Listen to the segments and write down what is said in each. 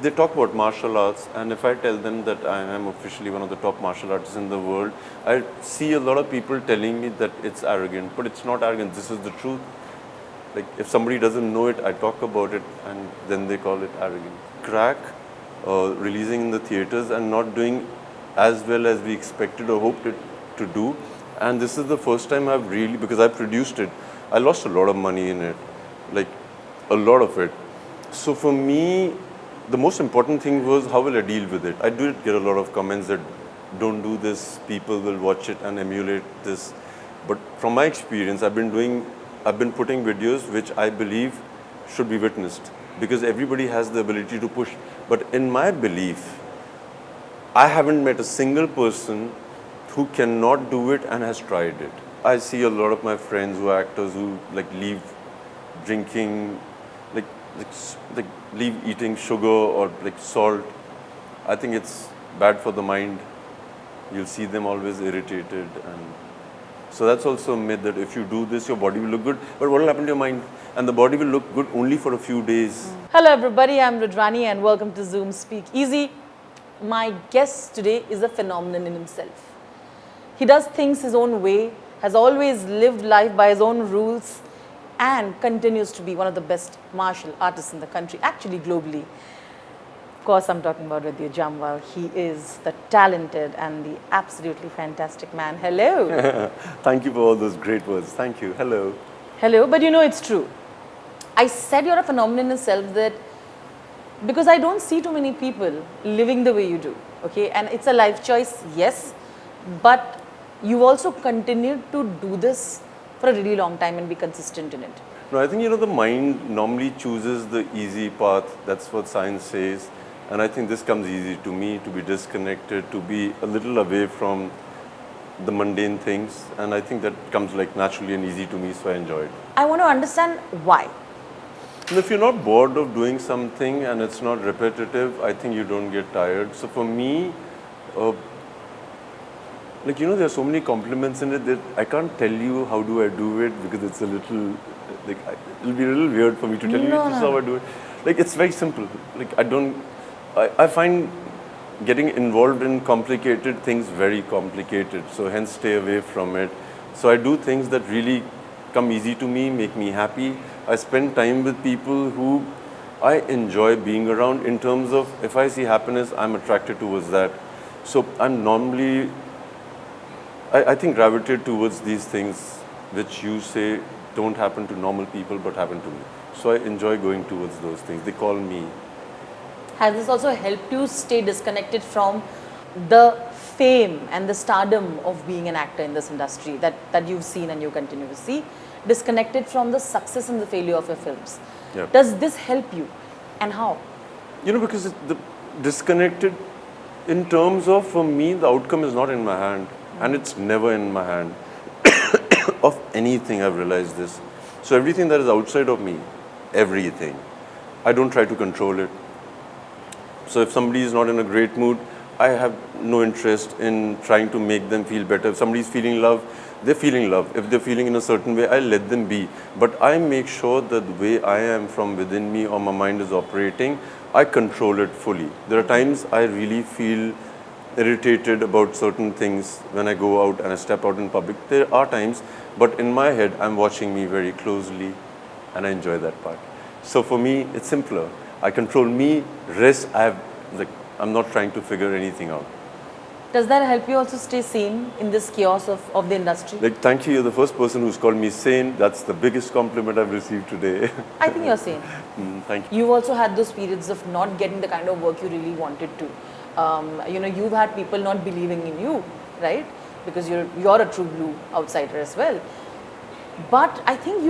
They talk about martial arts, and if I tell them that I am officially one of the top martial artists in the world, I see a lot of people telling me that it's arrogant, but it's not arrogant. This is the truth. Like, if somebody doesn't know it, I talk about it, and then they call it arrogant. Crakk, releasing in the theaters and not doing as well as we expected or hoped it to do. And this is the first time I've really, because I produced it, I lost a lot of money in it, like a lot of it. So for me, the most important thing was how will I deal with it. I did get a lot of comments that don't do this, people will watch it and emulate this. But from my experience, I've been putting videos which I believe should be witnessed, because everybody has the ability to push. But in my belief, I haven't met a single person who cannot do it and has tried it. I see a lot of my friends who are actors who like leave drinking, like leave eating sugar or like salt. I think it's bad for the mind. You'll see them always irritated, and so that's also a myth that if you do this, your body will look good. But what will happen to your mind? And the body will look good only for a few days. Hello everybody, I'm Rudrani and welcome to Zoom Speak Easy. My guest today is a phenomenon in himself. He does things his own way, has always lived life by his own rules, and continues to be one of the best martial artists in the country, actually globally. Of course, I'm talking about Vidyut Jammwal. He is the talented and the absolutely fantastic man. Hello. Thank you for all those great words. Thank you. Hello. Hello, but you know it's true. I said you're a phenomenon in itself that because I don't see too many people living the way you do, okay? And it's a life choice, yes, but you've also continued to do this for a really long time and be consistent in it. No, I think, the mind normally chooses the easy path. That's what science says. And I think this comes easy to me, to be disconnected, to be a little away from the mundane things. And I think that comes like naturally and easy to me, so I enjoy it. I want to understand why. And if you're not bored of doing something and it's not repetitive, I think you don't get tired. So for me, there are so many compliments in it that I can't tell you how do I do it, because it's a little, it'll be a little weird for me to tell you this is how I do it. Like, it's very simple. Like, I find getting involved in complicated things very complicated, so hence stay away from it. So I do things that really come easy to me, make me happy. I spend time with people who I enjoy being around, in terms of if I see happiness, I'm attracted towards that. So I'm normally, I think, gravitate towards these things which you say don't happen to normal people but happen to me. So I enjoy going towards those things. They call me. Has this also helped you stay disconnected from the fame and the stardom of being an actor in this industry that you've seen and you continue to see? Disconnected from the success and the failure of your films. Yeah. Does this help you, and how? Because the disconnected in terms of, for me, the outcome is not in my hand, and it's never in my hand of anything. I've realized this. So everything that is outside of me, everything, I don't try to control it. So if somebody is not in a great mood, I have no interest in trying to make them feel better. If somebody is feeling love, they're feeling love. If they're feeling in a certain way, I let them be. But I make sure that the way I am from within me or my mind is operating, I control it fully. There are times I really feel irritated about certain things when I go out and I step out in public. There are times, but in my head, I'm watching me very closely, and I enjoy that part. So for me, it's simpler. I control me, rest, I'm not trying to figure anything out. Does that help you also stay sane in this chaos of the industry? Thank you. You're the first person who's called me sane. That's the biggest compliment I've received today. I think you're sane. Thank you. You've also had those periods of not getting the kind of work you really wanted to. You've had people not believing in you, right? Because you're a true blue outsider as well. But I think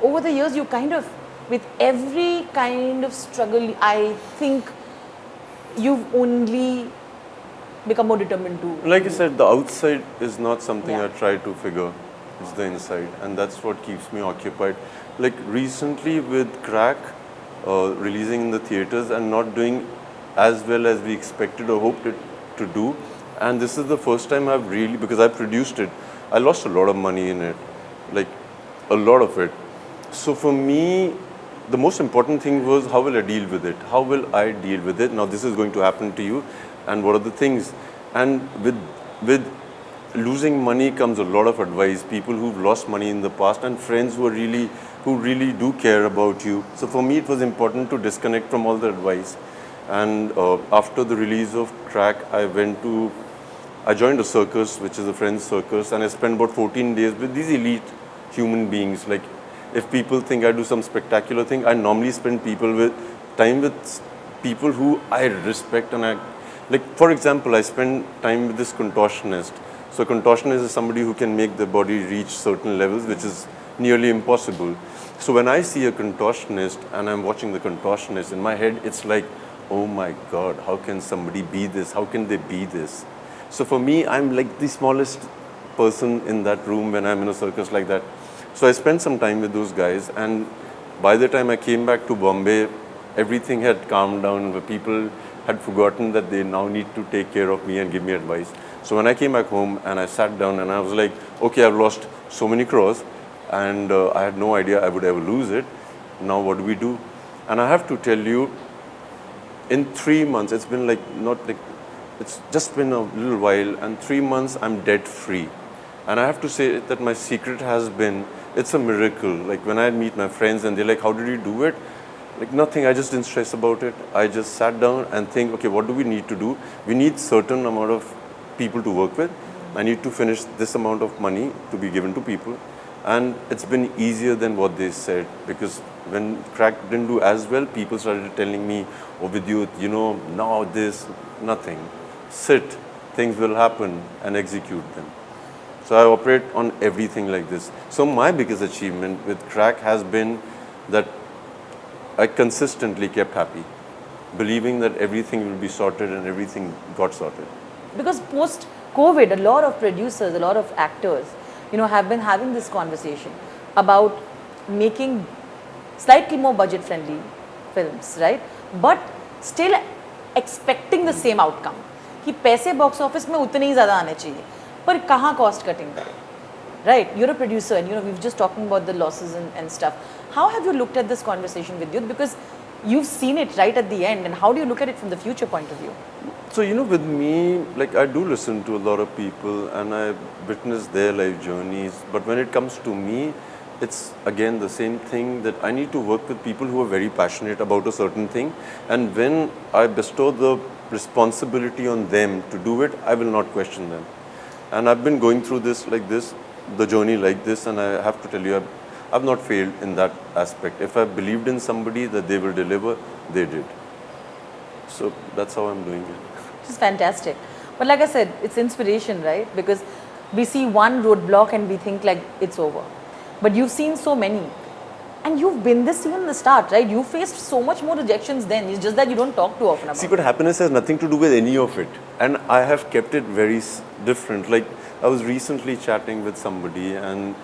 over the years, you kind of, with every kind of struggle, I think you've only become more determined to. Like I said, the outside is not something Yeah. I try to figure. It's the inside, and that's what keeps me occupied. Like recently with Crakk, releasing in the theaters and not doing as well as we expected or hoped it to do. And this is the first time I've really, because I produced it, I lost a lot of money in it, like a lot of it. So for me, the most important thing was how will I deal with it? How will I deal with it? Now this is going to happen to you, and what are the things? And with losing money comes a lot of advice. People who've lost money in the past and friends who really do care about you. So for me, it was important to disconnect from all the advice. And after the release of Crakk, I joined a circus, which is a friend's circus, and I spent about 14 days with these elite human beings. Like, if people think I do some spectacular thing, I normally spend time with people who I respect, and for example, I spend time with this contortionist. So a contortionist is somebody who can make the body reach certain levels, which is nearly impossible. So when I see a contortionist and I'm watching the contortionist, in my head, it's like, oh my God, how can somebody be this? How can they be this? So for me, I'm like the smallest person in that room when I'm in a circus like that. So I spent some time with those guys, and by the time I came back to Bombay, everything had calmed down. The people had forgotten that they now need to take care of me and give me advice. So when I came back home and I sat down and I was like, okay, I've lost so many crores, and I had no idea I would ever lose it. Now what do we do? And I have to tell you, in 3 months, it's been it's just been a little while, and 3 months I'm debt free. And I have to say that my secret has been, it's a miracle. Like when I meet my friends and they're like, how did you do it? Like nothing, I just didn't stress about it. I just sat down and think, okay, what do we need to do? We need certain amount of people to work with. I need to finish this amount of money to be given to people. And it's been easier than what they said, because when Crakk didn't do as well, people started telling me, oh Vidyut, now this, nothing. Sit, things will happen, and execute them. So I operate on everything like this. So my biggest achievement with Crakk has been that I consistently kept happy, believing that everything will be sorted, and everything got sorted. Because post-COVID, a lot of producers, a lot of actors, have been having this conversation about making slightly more budget-friendly films, right? But still expecting the same outcome. कि पैसे box office में उतने ही ज़्यादा आने चाहिए, पर कहाँ cost cutting करें, right? You're a producer, and we've just talking about the losses and stuff. How have you looked at this conversation with you? Because you've seen it right at the end, and how do you look at it from the future point of view? So, with me, I do listen to a lot of people and I witness their life journeys. But when it comes to me, it's again the same thing, that I need to work with people who are very passionate about a certain thing. And when I bestow the responsibility on them to do it, I will not question them. And I've been going through this like this, the journey like this, and I have to tell you, I've not failed in that aspect. If I believed in somebody that they will deliver, they did. So that's how I'm doing it. Which is fantastic. But like I said, it's inspiration, right? Because we see one roadblock and we think like it's over. But you've seen so many. And you've been this even in the start, right? You faced so much more rejections then. It's just that you don't talk too often about it. See, but happiness has nothing to do with any of it. And I have kept it very different. Like, I was recently chatting with somebody, and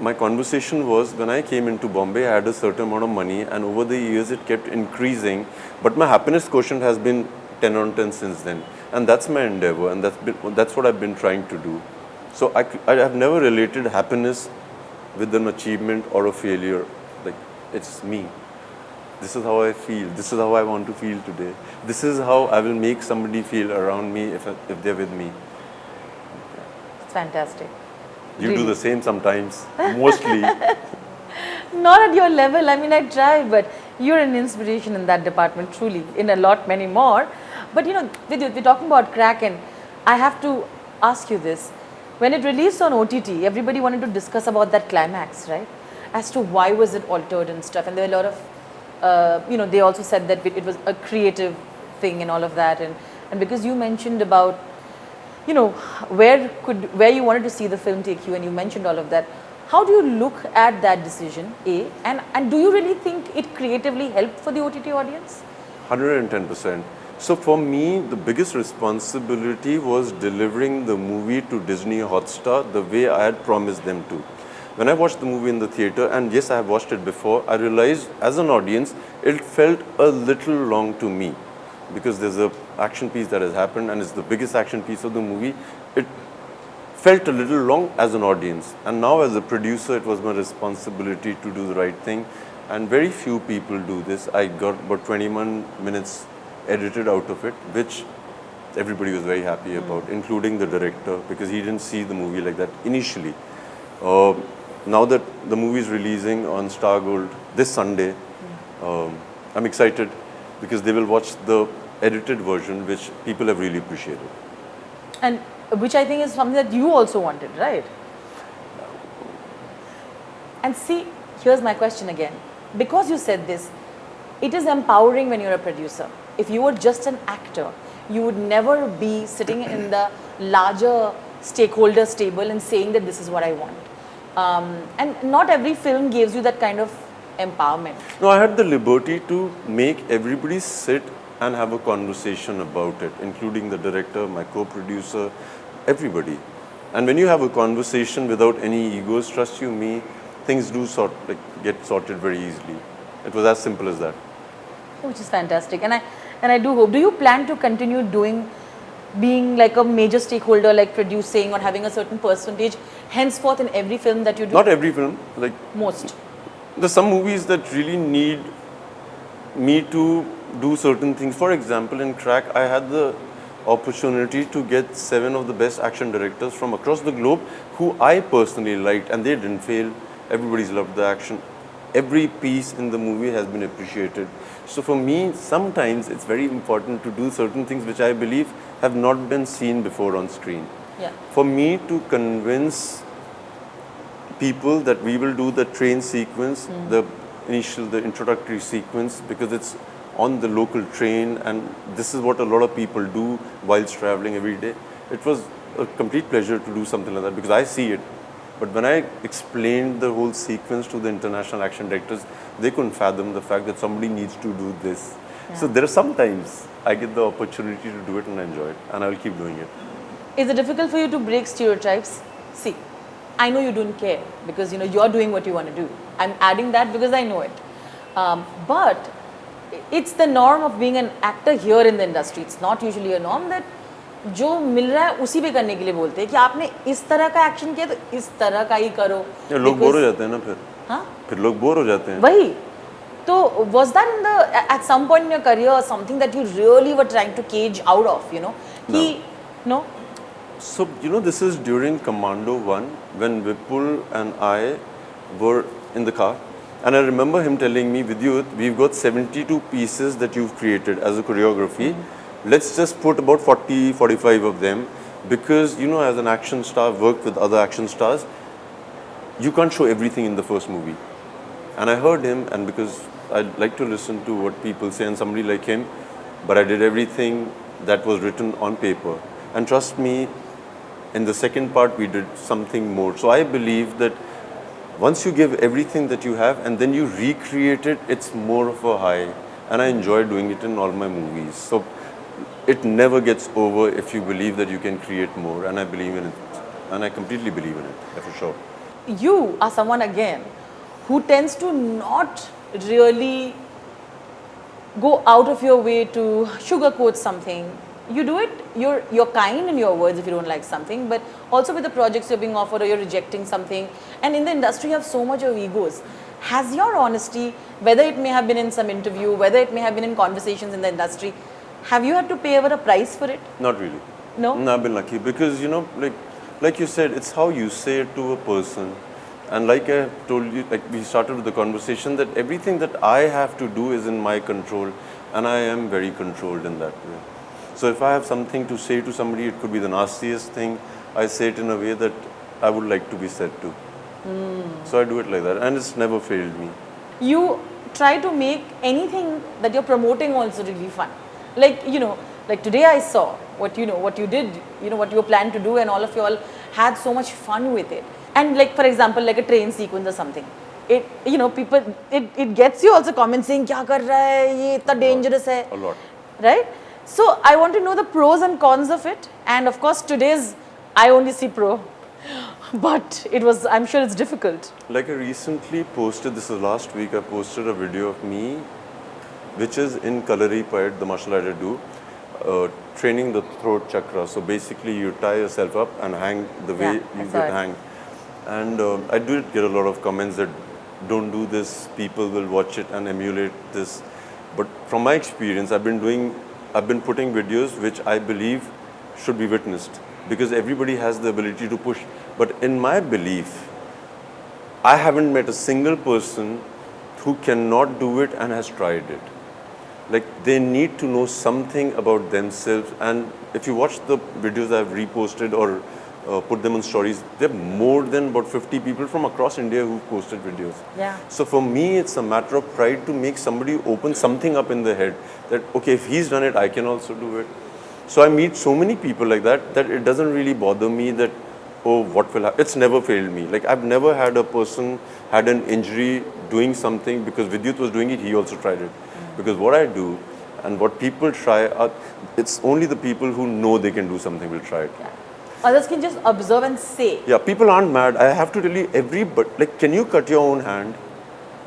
my conversation was, when I came into Bombay, I had a certain amount of money, and over the years it kept increasing. But my happiness quotient has been 10 on 10 since then. And that's my endeavor, and that's what I've been trying to do. So I have never related happiness with an achievement or a failure. Like, it's me. This is how I feel. This is how I want to feel today. This is how I will make somebody feel around me if they're with me. It's fantastic. You do the same sometimes, mostly. Not at your level. I mean, I try, but you're an inspiration in that department, truly, in a lot, many more. But Vidyut, we're talking about Crakk, and I have to ask you this. When it released on OTT, everybody wanted to discuss about that climax, right? As to why was it altered and stuff. And there were a lot of, they also said that it was a creative thing and all of that. And because you mentioned about, where you wanted to see the film take you, and you mentioned all of that, how do you look at that decision, A? And do you really think it creatively helped for the OTT audience? 110%. So for me, the biggest responsibility was delivering the movie to Disney Hotstar the way I had promised them to. When I watched the movie in the theater, and yes, I have watched it before, I realized as an audience, it felt a little long to me, because there's an action piece that has happened, and it's the biggest action piece of the movie. It felt a little long as an audience. And now as a producer, it was my responsibility to do the right thing And very few people do this. I got about 21 minutes edited out of it, which everybody was very happy about, including the director, because he didn't see the movie like that initially. Now that the movie is releasing on Star Gold this Sunday, I'm excited because they will watch the edited version, which people have really appreciated. And which I think is something that you also wanted, right? And see, here's my question again. Because you said this, it is empowering when you're a producer. If you were just an actor, you would never be sitting in the larger stakeholders table and saying that this is what I want. And not every film gives you that kind of empowerment. No, I had the liberty to make everybody sit and have a conversation about it, including the director, my co-producer, everybody. And when you have a conversation without any egos, trust you me, things do get sorted very easily. It was as simple as that. Which is fantastic. And I do hope, do you plan to continue being like a major stakeholder, like producing or having a certain percentage henceforth in every film that you do? Not every film, like Most. there's some movies that really need me to do certain things. For example, in Crakk, I had the opportunity to get 7 of the best action directors from across the globe who I personally liked, and they didn't fail. Everybody's loved the action. Every piece in the movie has been appreciated. So for me, sometimes it's very important to do certain things which I believe have not been seen before on screen. Yeah. For me to convince people that we will do the train sequence, the introductory sequence, because it's on the local train, and this is what a lot of people do whilst traveling every day. It was a complete pleasure to do something like that because I see it. But when I explained the whole sequence to the international action directors, they couldn't fathom the fact that somebody needs to do this. Yeah. So there are sometimes I get the opportunity to do it and I enjoy it, and I'll keep doing it. Is it difficult for you to break stereotypes? See, I know you don't care because you're doing what you want to do. I'm adding that because I know it. But it's the norm of being an actor here in the industry. It's not usually a norm that जो मिल रहा है उसी पे करने के लिए बोलते हैं कि आपने इस तरह का एक्शन किया तो इस तरह का ही करो. लोग बोर हो जाते हैं ना फिर. हाँ? फिर लोग बोर हो जाते हैं. वही. तो was that at some point in your career something that you really were trying to cage out of, No? So, this is during Commando 1 when Vipul and I were in the car. And I remember him telling me, Vidyut, we've got 72 pieces that you've created as a choreography. Let's just put about 40, 45 of them because, as an action star, worked with other action stars, you can't show everything in the first movie. And I heard him, and because I like to listen to what people say and somebody like him, but I did everything that was written on paper. And trust me, in the second part, we did something more. So I believe that once you give everything that you have and then you recreate it, it's more of a high. And I enjoy doing it in all my movies. So it never gets over if you believe that you can create more. And I believe in it. And I completely believe in it, for sure. You are someone, again, who tends to not really go out of your way to sugarcoat something. You do it, you're kind in your words if you don't like something, but also with the projects you're being offered or you're rejecting something. And in the industry, you have so much of egos. Has your honesty, whether it may have been in some interview, whether it may have been in conversations in the industry, have you had to pay ever a price for it? Not really. No? No, I've been lucky because, like you said, it's how you say it to a person. And like I told you, like we started with the conversation, that everything that I have to do is in my control, and I am very controlled in that way. So if I have something to say to somebody, it could be the nastiest thing. I say it in a way that I would like to be said to. So I do it like that, and it's never failed me. You try to make anything that you're promoting also really fun. Like, like today I saw what you did, what you planned to do, and all of you all had so much fun with it. And like, for example, like a train sequence or something. It, people, it gets you also comments saying, kya kar raha hai, ye itna dangerous hai. A lot. Right? So I want to know the pros and cons of it. And of course, today's, I only see pro. But I'm sure it's difficult. Like I recently posted, this is last week, I posted a video of me, which is in Kalari Payat, the martial art I do, training the throat chakra. So basically you tie yourself up and hang the way you get hanged. And I did get a lot of comments that don't do this, people will watch it and emulate this. But from my experience, I've been putting videos which I believe should be witnessed, because everybody has the ability to push. But in my belief, I haven't met a single person who cannot do it and has tried it. Like, they need to know something about themselves. And if you watch the videos I've reposted or put them on stories, there are more than about 50 people from across India who've posted videos. Yeah. So for me, it's a matter of pride to make somebody open something up in their head that, okay, if he's done it, I can also do it. So I meet so many people like that, that it doesn't really bother me that, oh, what will happen? It's never failed me. Like, I've never had a person had an injury doing something because Vidyut was doing it, he also tried it. Because what I do and what people try, it's only the people who know they can do something will try it. Yeah. Others can just observe and say. Yeah, people aren't mad. I have to tell you, like, can you cut your own hand?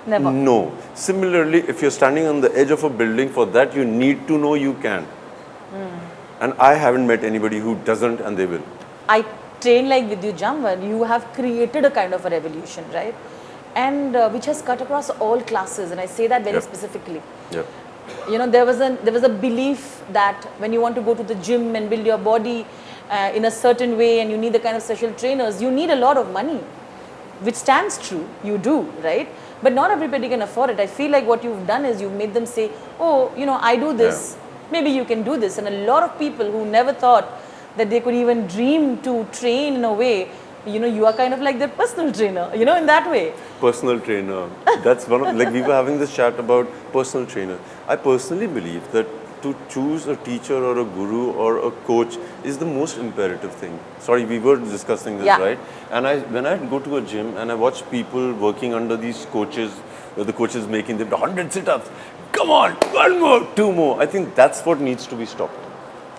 Never. No. Similarly, if you're standing on the edge of a building, for that you need to know you can. And I haven't met anybody who doesn't, and they will. I train like Vidyut Jammwal, you have created a kind of a revolution, right? And which has cut across all classes, and I say that very specifically. Yeah. You know, there was a belief that when you want to go to the gym and build your body in a certain way, and you need the kind of special trainers, you need a lot of money, which stands true. You do, right? But not everybody can afford it. I feel like what you've done is you've made them say, oh, you know, I do this. Maybe you can do this. And a lot of people who never thought that they could even dream to train in a way, you know, you are kind of like their personal trainer, you know, in that way. Personal trainer. That's one of, like, we were having this chat about personal trainer. I personally believe that to choose a teacher or a guru or a coach is the most imperative thing. Sorry, we were discussing this, right? And when I go to a gym and I watch people working under these coaches, where the coach is making them 100 sit-ups, come on, one more, two more. I think that's what needs to be stopped.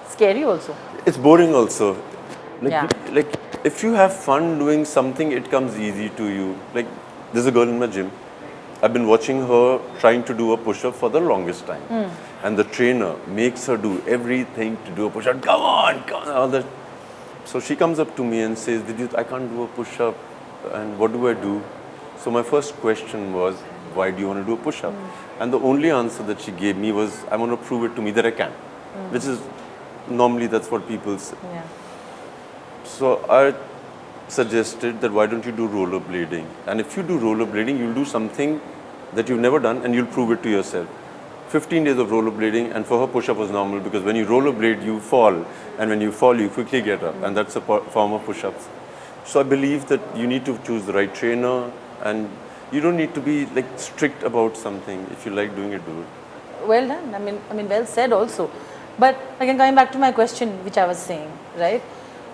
Scary also. It's boring also. Like, if you have fun doing something, it comes easy to you. Like, there's a girl in my gym. I've been watching her trying to do a push-up for the longest time. And the trainer makes her do everything to do a push-up. Come on, all that. So she comes up to me and says, Vidyut, I can't do a push-up. And what do I do? So my first question was, why do you want to do a push-up? And the only answer that she gave me was, I want to prove it to me that I can. Which is, normally that's what people say. Yeah. So I suggested that why don't you do rollerblading? And if you do rollerblading, you'll do something that you've never done and you'll prove it to yourself. 15 days of rollerblading, and for her push-up was normal because when you rollerblade, you fall. And when you fall, you quickly get up. And that's a form of push-ups. So I believe that you need to choose the right trainer, and you don't need to be like strict about something. If you like doing it, do it. Well done. I mean, well said also. But again, coming back to my question, which I was saying, right?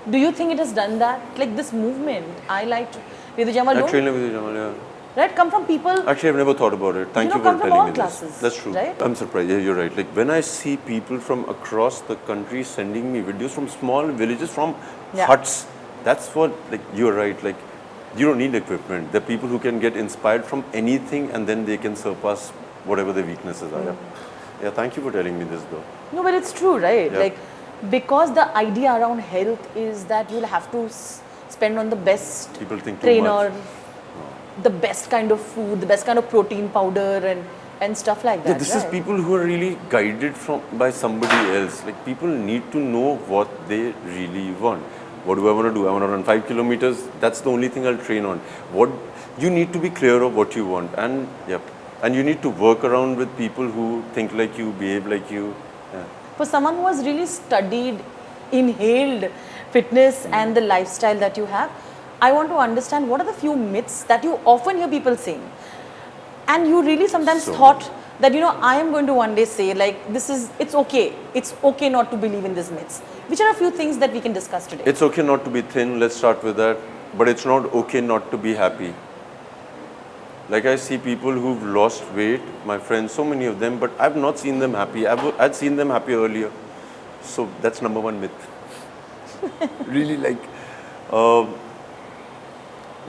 Do you think it has done that? Like this movement, I like Vidyut Jammwal. I train with Vidyut Jammwal, yeah. Right, come from people. Actually, I've never thought about it. Thank you for come from telling all me classes, this. That's true. Right? I'm surprised. Yeah, you're right. Like when I see people from across the country sending me videos from small villages, from huts, that's what, like, you're right. Like, you don't need equipment. There are people who can get inspired from anything and then they can surpass whatever their weaknesses are. Yeah, thank you for telling me this though. No, but it's true, right? Yeah. Like, because the idea around health is that you'll have to spend on the best People think too trainer, much. the best kind of food, the best kind of protein powder and stuff like that. Yeah, this is people who are really guided by somebody else. Like, people need to know what they really want. What do I want to do? I want to run 5 kilometers. That's the only thing I'll train on. What you need to be clear of what you want, and and you need to work around with people who think like you, behave like you. Yeah. For someone who has really studied, inhaled fitness and the lifestyle that you have, I want to understand what are the few myths that you often hear people saying, and you really sometimes thought that, you know, I am going to one day say, like, it's okay not to believe in these myths. Which are a few things that we can discuss today? It's okay not to be thin, let's start with that. But it's not okay not to be happy. Like, I see people who've lost weight, my friends, so many of them, but I've not seen them happy. I'd seen them happy earlier. So that's number one myth. Really, like,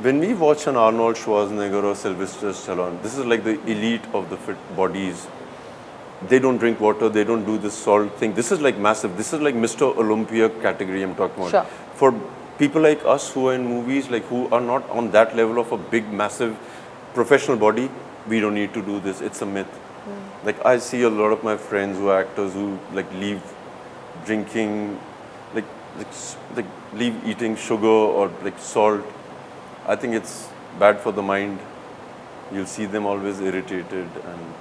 when we watch an Arnold Schwarzenegger or Sylvester Stallone, this is like the elite of the fit bodies. They don't drink water, they don't do this salt thing. This is like massive. This is like Mr. Olympia category I'm talking about. Sure. For people like us who are in movies, like who are not on that level of a big, massive professional body, we don't need to do this. It's a myth. Like I see a lot of my friends who are actors who like leave drinking, like, like leave eating sugar or like salt. I think it's bad for the mind. You'll see them always irritated, and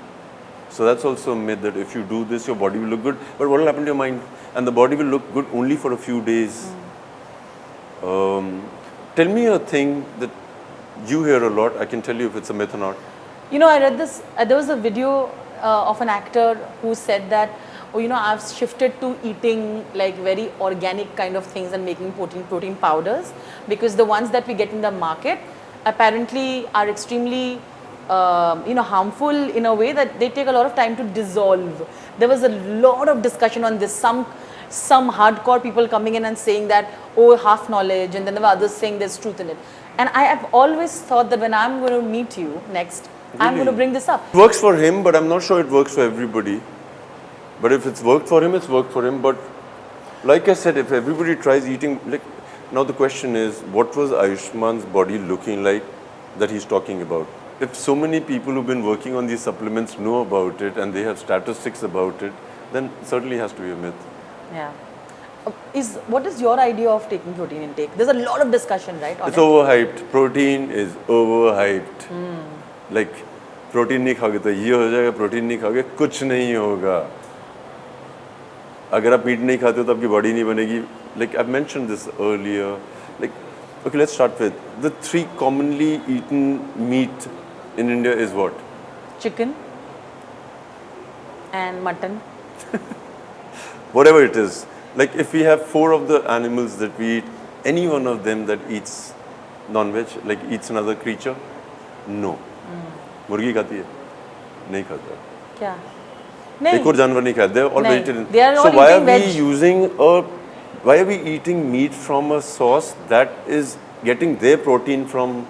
so that's also a myth that if you do this, your body will look good. But what will happen to your mind? And the body will look good only for a few days. Tell me a thing that you hear a lot. I can tell you if it's a myth or not. You know, I read this, there was a video of an actor who said that, oh, you know, I've shifted to eating like very organic kind of things and making protein powders, because the ones that we get in the market apparently are extremely, you know, harmful in a way that they take a lot of time to dissolve. There was a lot of discussion on this. Some hardcore people coming in and saying that, oh, half knowledge, and then there were others saying there's truth in it. And I have always thought that when I'm going to meet you next, I'm going to bring this up. It works for him, but I'm not sure it works for everybody. But if it's worked for him, it's worked for him. But like I said, if everybody tries eating, like, now the question is, what was Ayushman's body looking like that he's talking about? If so many people who've been working on these supplements know about it and they have statistics about it, then it certainly has to be a myth. Yeah. What is your idea of taking protein intake? There's a lot of discussion, right? It's overhyped. Protein is overhyped. Like, protein नहीं खाओगे तो ये हो जाएगा, protein नहीं खाओगे कुछ नहीं होगा. अगर आप मीट नहीं खाते हो तो आपकी बॉडी नहीं बनेगी. Like I've mentioned this earlier. Like, okay, let's start with the 3 commonly eaten meat in India is what? Chicken and mutton. Whatever it is. Like if we have 4 of the animals that we eat, any one of them that eats non-veg, like eats another creature, no. मुर्गी खाती है? नहीं खाता. क्या? एक और जानवर नहीं खाते. They're all vegetarian. They are all so why are veg. we using why are we eating meat from a source that is getting their protein from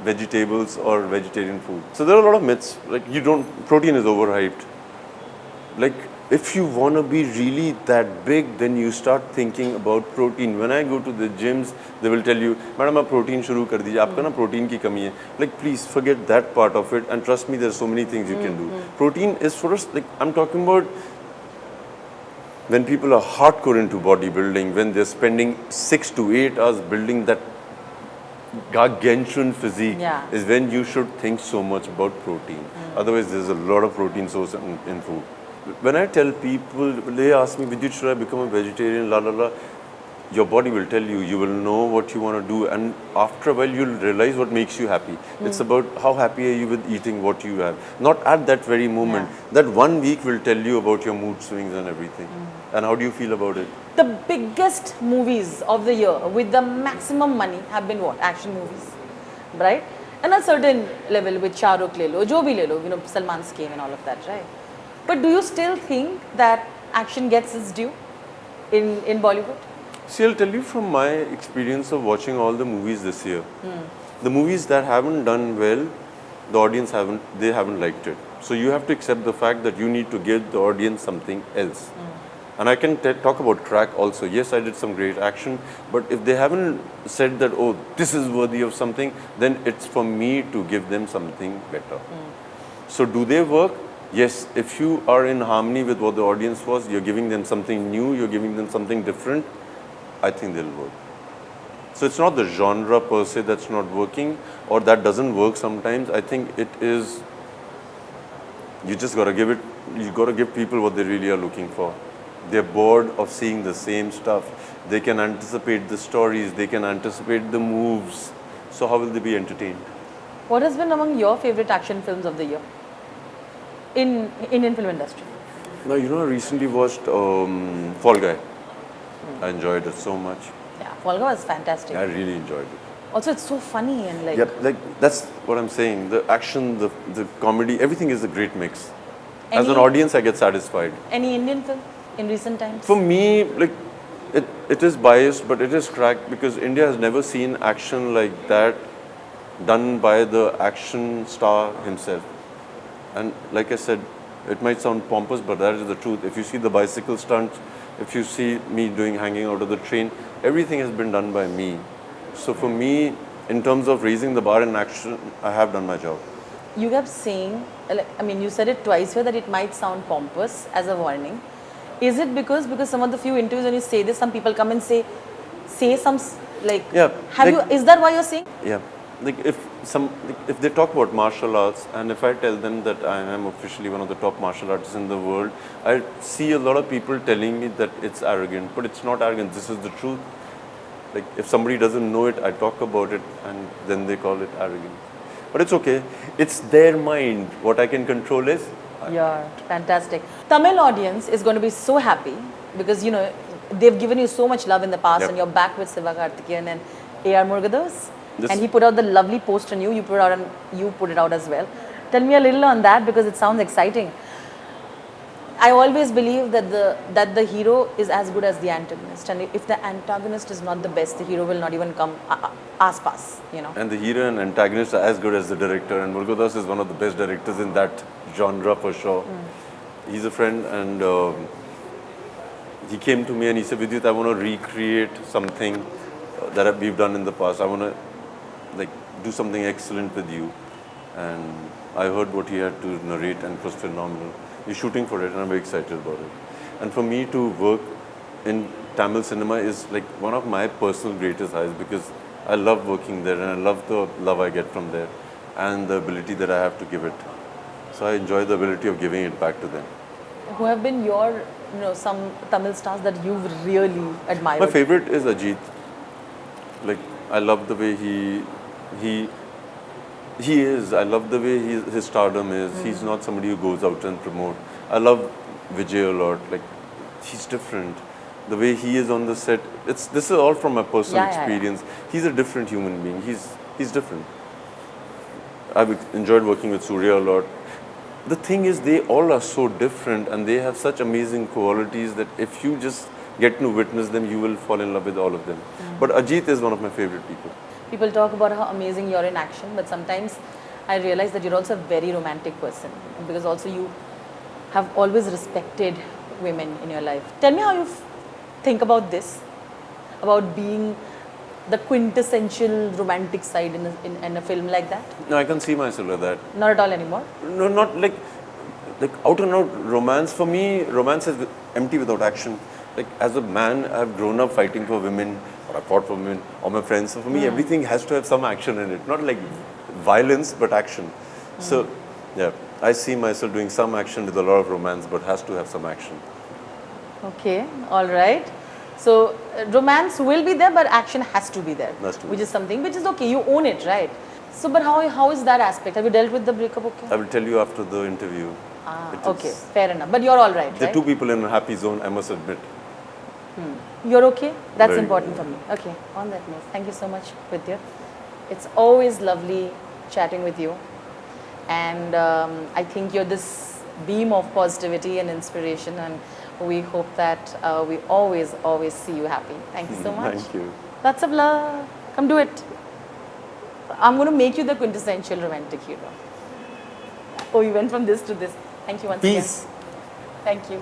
vegetables or vegetarian food? So there are a lot of myths. Like protein is overhyped. Like if you want to be really that big, then you start thinking about protein. When I go to the gyms, they will tell you, "Madam, आप protein शुरू कर दीजिए. आपका ना protein की कमी है." Like please forget that part of it and trust me, there's so many things you can do. Protein is for us. Like I'm talking about when people are hardcore into bodybuilding, when they're spending 6 to 8 hours building that gargantuan physique, is when you should think so much about protein. Otherwise, there's a lot of protein source in food. When I tell people, they ask me, Vidyut, should I become a vegetarian, la la la? Your body will tell you, you will know what you want to do, and after a while you'll realize what makes you happy. It's about how happy are you with eating what you have. Not at that very moment. That 1 week will tell you about your mood swings and everything. And how do you feel about it? The biggest movies of the year with the maximum money have been what? Action movies, right? And a certain level with Shah Rukh le lo, jo bhi le lo, you know, Salman's King and all of that, right? But do you still think that action gets its due in Bollywood? See, I'll tell you from my experience of watching all the movies this year. The movies that haven't done well, the audience haven't liked it. So you have to accept the fact that you need to give the audience something else. And I can talk about Crakk also. Yes, I did some great action, but if they haven't said that, oh, this is worthy of something, then it's for me to give them something better. So do they work? Yes, if you are in harmony with what the audience was, you're giving them something new, you're giving them something different, I think they'll work. So it's not the genre per se that's not working or that doesn't work sometimes. I think it is, you just got to give people what they really are looking for. They're bored of seeing the same stuff. They can anticipate the stories, they can anticipate the moves. So how will they be entertained? What has been among your favorite action films of the year in Indian film industry? Now, you know, I recently watched Fall Guy. I enjoyed it so much. Yeah, Fall Guy was fantastic. I really enjoyed it. Also, it's so funny and like... Yep, like that's what I'm saying. The action, the comedy, everything is a great mix. As an audience, I get satisfied. Any Indian film in recent times? For me, like, it is biased, but it is Crakk because India has never seen action like that done by the action star himself. And like I said, it might sound pompous, but that is the truth. If you see the bicycle stunts, if you see me hanging out of the train, everything has been done by me. So for me, in terms of raising the bar in action, I have done my job. You kept saying, I mean, you said it twice here that it might sound pompous as a warning. Is it because some of the few interviews when you say this, some people come and say some like, Yeah, is that why you're saying? Yeah, if they talk about martial arts, and if I tell them that I am officially one of the top martial artists in the world, I see a lot of people telling me that it's arrogant, but it's not arrogant. This is the truth. Like if somebody doesn't know it, I talk about it, and then they call it arrogant. But it's okay. It's their mind. What I can control is. Yeah, fantastic. Tamil audience is going to be so happy because you know they've given you so much love in the past, Yep. and you're back with Sivakarthikeyan and A.R. Murugadoss. Yes. And he put out the lovely post on you. You put it out as well. Tell me a little on that because it sounds exciting. I always believe that the hero is as good as the antagonist, and if the antagonist is not the best, the hero will not even come pass. You know. And the hero and antagonist are as good as the director, and Murugadoss is one of the best directors in that genre for sure. He's a friend, and he came to me and he said, Vidyut, I want to recreate something that we've done in the past. I want to do something excellent with you. And I heard what he had to narrate, and it was phenomenal. He's shooting for it, and I'm very excited about it. And for me to work in Tamil cinema is like one of my personal greatest highs, because I love working there, and I love the love I get from there, and the ability that I have to give it. So I enjoy the ability of giving it back to them. Who have been your, some Tamil stars that you've really admired? My favorite is Ajit. Like, I love the way he is. I love the way his stardom is. He's not somebody who goes out and promote. I love Vijay a lot. Like, he's different. The way he is on the set. This is all from my personal experience. He's a different human being. He's different. I've enjoyed working with Surya a lot. The thing is, they all are so different, and they have such amazing qualities that if you just get to witness them, you will fall in love with all of them. But Ajit is one of my favorite people. People talk about how amazing you're in action, but sometimes I realize that you're also a very romantic person, because also you have always respected women in your life. Tell me how you think about this, about being the quintessential romantic side in a film like that? No, I can see myself like that. Not at all anymore? No, not like out and out romance. For me, romance is empty without action. Like, as a man, I've grown up fighting for women, or I fought for women, or my friends. So for me, everything has to have some action in it. Not like violence, but action. So, yeah, I see myself doing some action with a lot of romance, but has to have some action. Okay, all right. So, romance will be there, but action has to be there. Which is something which is okay, you own it, right? So, but how is that aspect? Have you dealt with the breakup okay? I will tell you after the interview. Okay, fair enough. But you're all right, The right? two people in a happy zone, I must admit. You're okay? That's Very important for me. Okay, on that note, thank you so much, Vidyut. It's always lovely chatting with you. And I think you're this beam of positivity and inspiration, and we hope that we always see you happy. Thank you so much. Thank you. Lots of love. Come do it. I'm going to make you the quintessential romantic hero. Oh, you went from this to this. Thank you once again. Peace. Thank you.